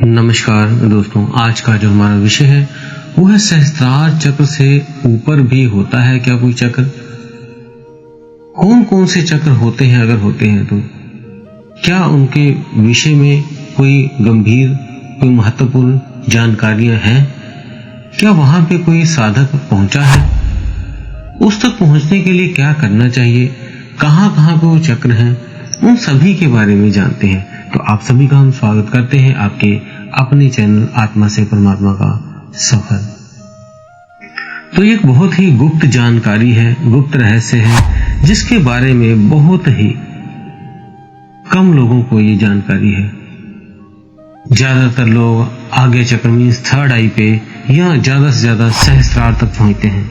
नमस्कार दोस्तों, आज का जो हमारा विषय है वो है सहस्त्रार चक्र से ऊपर भी होता है क्या कोई चक्र? कौन कौन से चक्र होते हैं, अगर होते हैं तो क्या उनके विषय में कोई गंभीर, कोई महत्वपूर्ण जानकारियां हैं? क्या वहां पे कोई साधक पहुंचा है? उस तक पहुंचने के लिए क्या करना चाहिए? कहां कहां पे वो चक्र हैं, उन सभी के बारे में जानते हैं। तो आप सभी का हम स्वागत करते हैं आपके अपने चैनल आत्मा से परमात्मा का सफर। तो एक बहुत ही गुप्त जानकारी है, गुप्त रहस्य है, जिसके बारे में बहुत ही कम लोगों को ये जानकारी है। ज्यादातर लोग आगे चक्र मीन्स थर्ड आई पे या ज्यादा से ज्यादा सहस्त्रार तक पहुंचते हैं,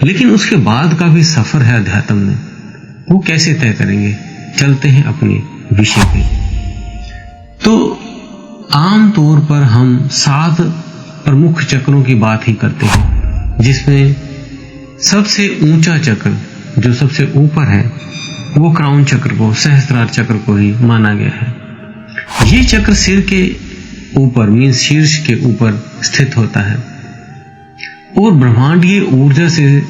लेकिन उसके बाद का भी सफर है अध्यात्म में, वो कैसे तय करेंगे? चलते हैं अपने विषय पे। तो आम तौर पर हम 7 प्रमुख चक्रों की बात ही करते हैं, जिसमें सबसे ऊंचा चक्र जो सबसे ऊपर है वो क्राउन चक्र को, सहस्त्रार चक्र को ही माना गया है। ये चक्र सिर के ऊपर मीन्स शीर्ष के ऊपर स्थित होता है और ब्रह्मांडीय ऊर्जा से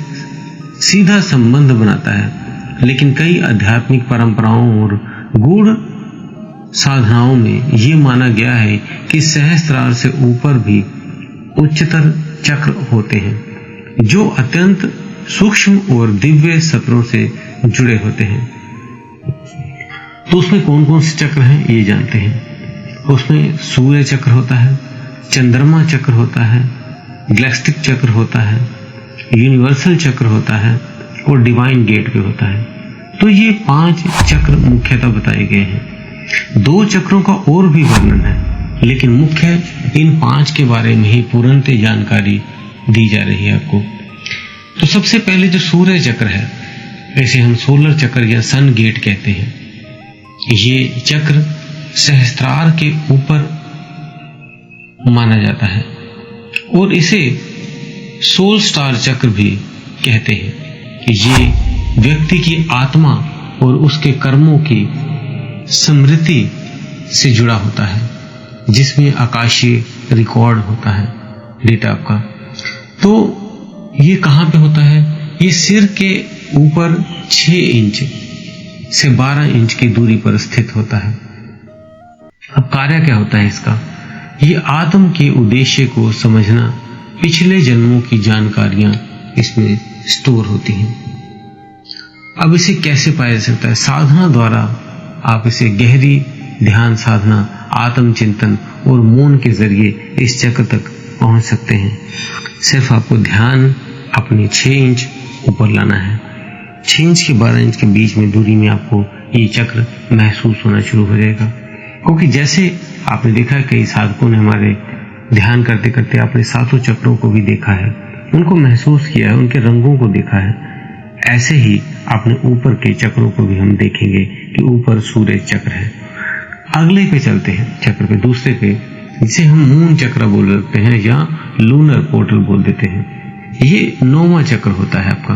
सीधा संबंध बनाता है। लेकिन कई आध्यात्मिक परंपराओं और गूढ़ साधनाओं में ये माना गया है कि सहस्त्रार से ऊपर भी उच्चतर चक्र होते हैं जो अत्यंत सूक्ष्म और दिव्य सत्रों से जुड़े होते हैं। तो उसमें कौन कौन से चक्र हैं ये जानते हैं। उसमें सूर्य चक्र होता है, चंद्रमा चक्र होता है, गैलेक्टिक चक्र होता है, यूनिवर्सल चक्र होता है और डिवाइन गेट पे होता है। तो ये 5 चक्र मुख्यतः बताए गए हैं। 2 चक्रों का और भी वर्णन है, लेकिन मुख्य इन 5 के बारे में ही पूर्णतः जानकारी दी जा रही है आपको। तो सबसे पहले जो सूर्य चक्र है, ऐसे हम सोलर चक्र या सन गेट कहते हैं, ये चक्र सहस्त्रार के ऊपर माना जाता है और इसे सोल स्टार चक्र भी कहते हैं कि ये व्यक्ति की आत्मा और उसके कर्मों की स्मृति से जुड़ा होता है, जिसमें आकाशीय रिकॉर्ड होता है डेटा आपका। तो ये कहां पे होता है? ये सिर के ऊपर 6 इंच से 12 इंच की दूरी पर स्थित होता है। अब कार्य क्या होता है इसका? ये आत्म के उद्देश्य को समझना, पिछले जन्मों की जानकारियां इसमें स्टोर होती हैं। अब इसे कैसे पाया जा सकता है? साधना द्वारा आप इसे गहरी ध्यान साधना, आत्मचिंतन और मौन के जरिए इस चक्र तक पहुंच सकते हैं। सिर्फ आपको ध्यान अपने 6 इंच ऊपर लाना है। 6 इंच के 12 इंच के बीच में दूरी में आपको ये चक्र महसूस होना शुरू हो जाएगा। क्योंकि जैसे आपने देखा है, कई साधकों ने हमारे ध्यान करते करते अपने 7 चक्रों को भी देखा है, उनको महसूस किया है, उनके रंगों को देखा है। ऐसे ही अपने ऊपर के चक्रों को भी हम देखेंगे कि ऊपर सूर्य चक्र है। अगले पे चलते हैं, चक्र पे दूसरे पे, जिसे हम मून चक्र बोल देते हैं या लूनर पोर्टल बोल देते हैं। ये 9वां चक्र होता है आपका।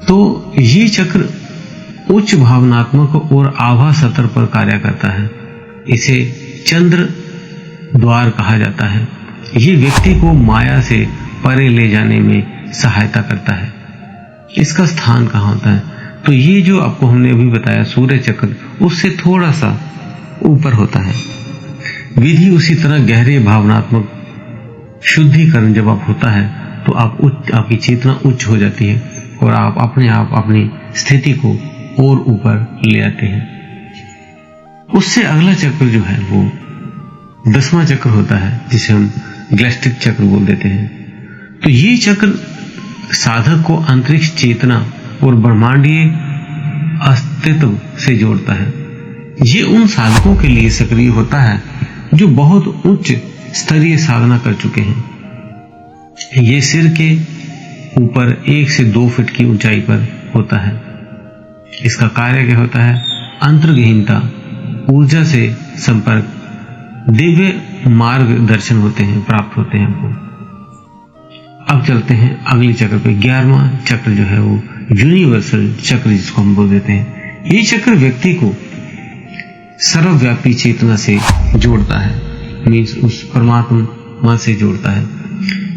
तो ये चक्र उच्च भावनात्मक और आभा सतर पर कार्य करता है। इसे चंद्र द्वार कहा जाता है। ये व्यक्ति को माया से परे ले जाने में सहायता करता है। इसका स्थान कहाँ होता है? तो ये जो आपको हमने अभी बताया सूर्य चक्र, उससे थोड़ा सा ऊपर होता है। विधि उसी तरह गहरे भावनात्मक शुद्धिकरण जब आप होता है तो आपकी चेतना उच्च हो जाती है और आप अपनी स्थिति को और ऊपर ले आते हैं। उससे अगला चक्र जो है वो 10वां चक्र होता है, जिसे हम गैलेक्टिक चक्र बोल देते हैं। तो ये चक्र साधक को अंतरिक्ष चेतना और ब्रह्मांडीय अस्तित्व से जोड़ता है। ये उन साधकों के लिए सक्रिय होता है जो बहुत उच्च स्तरीय साधना कर चुके हैं। ये सिर के ऊपर 1 से 2 फीट की ऊंचाई पर होता है। इसका कार्य क्या होता है? अंतर्गहीनता, ऊर्जा से संपर्क, दिव्य मार्गदर्शन होते हैं, प्राप्त होते हैं हमको। अब चलते हैं अगले चक्र पे। 11वां चक्र जो है वो यूनिवर्सल चक्र जिसको हम बोल देते हैं। ये चक्र व्यक्ति को सर्वव्यापी चेतना से जोड़ता है, मीन्स उस परमात्मा से जोड़ता है।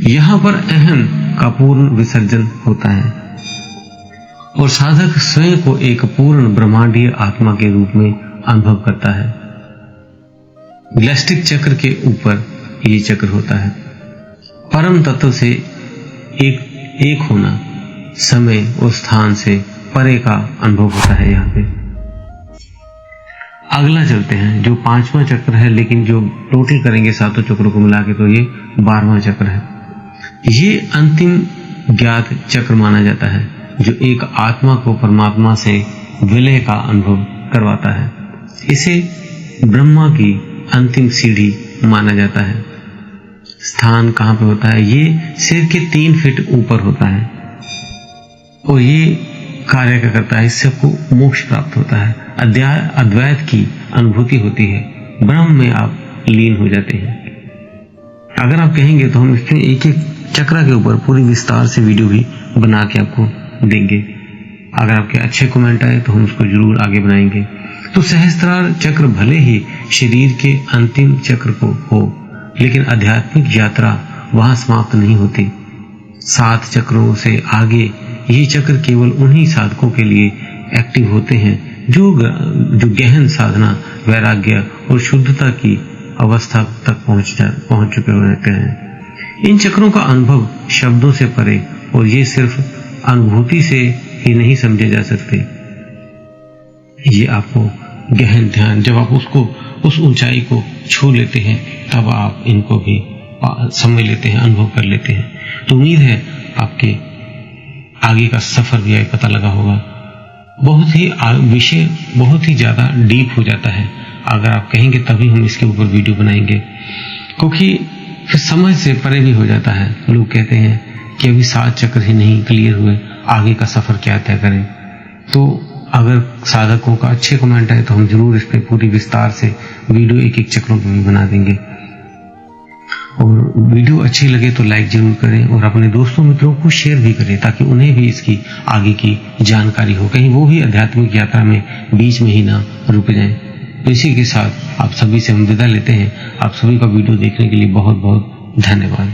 यहाँ पर अहम का पूर्ण विसर्जन होता है और साधक स्वयं को एक पूर्ण ब्रह्मांडीय आत्मा के रूप में अनुभव करता है। ग्लैस्टिक चक्र के ऊपर ये चक्र होता है। परम तत्व से एक होना, समय और स्थान से परे का अनुभव होता है। यहाँ पे अगला चलते हैं, जो 5वां चक्र है, लेकिन जो टोटल करेंगे 7 चक्रों को मिला के तो ये 12वां चक्र है। ये अंतिम ज्ञात चक्र माना जाता है, जो एक आत्मा को परमात्मा से विलय का अनुभव करवाता है। इसे ब्रह्मा की अंतिम सीढ़ी माना जाता है। स्थान कहाँ पे होता है? ये सिर के 3 फीट ऊपर होता है और ये कार्य क्या करता है? इससे आपको मोक्ष प्राप्त होता है, अद्वैत की अनुभूति होती है, ब्रह्म में आप लीन हो जाते हैं। अगर आप कहेंगे तो हम इसके एक एक चक्र के ऊपर पूरी विस्तार से वीडियो भी बना के आपको देंगे। अगर आपके अच्छे कमेंट आए तो हम उसको जरूर आगे बनाएंगे। तो सहस्त्रार चक्र भले ही शरीर के अंतिम चक्र को हो, लेकिन आध्यात्मिक यात्रा वहां समाप्त नहीं होती। 7 चक्रों से आगे ये चक्र केवल उन्हीं साधकों के लिए एक्टिव होते हैं जो गहन साधना, वैराग्य और शुद्धता की अवस्था तक पहुंच चुके रहते हैं। इन चक्रों का अनुभव शब्दों से परे, और ये सिर्फ अनुभूति से ही नहीं समझे जा सकते। ये आपको गहन ध्यान, जब आप उसको उस ऊंचाई को छू लेते हैं, तब आप इनको भी समझ लेते हैं, अनुभव कर लेते हैं। तो उम्मीद है आपके आगे का सफर भी आगे पता लगा होगा। बहुत ही विषय बहुत ही ज्यादा डीप हो जाता है। अगर आप कहेंगे तभी हम इसके ऊपर वीडियो बनाएंगे, क्योंकि फिर समझ से परे भी हो जाता है। लोग कहते हैं कि अभी 7 चक्र ही नहीं क्लियर हुए, आगे का सफर क्या तय करें। तो अगर साधकों का अच्छे कमेंट आए तो हम जरूर इस पर पूरी विस्तार से वीडियो एक एक चक्रों पर भी बना देंगे। और वीडियो अच्छी लगे तो लाइक जरूर करें और अपने दोस्तों मित्रों को शेयर भी करें, ताकि उन्हें भी इसकी आगे की जानकारी हो, कहीं वो भी आध्यात्मिक यात्रा में बीच में ही ना रुक जाएं। तो इसी के साथ आप सभी से हम विदा लेते हैं। आप सभी का वीडियो देखने के लिए बहुत बहुत धन्यवाद।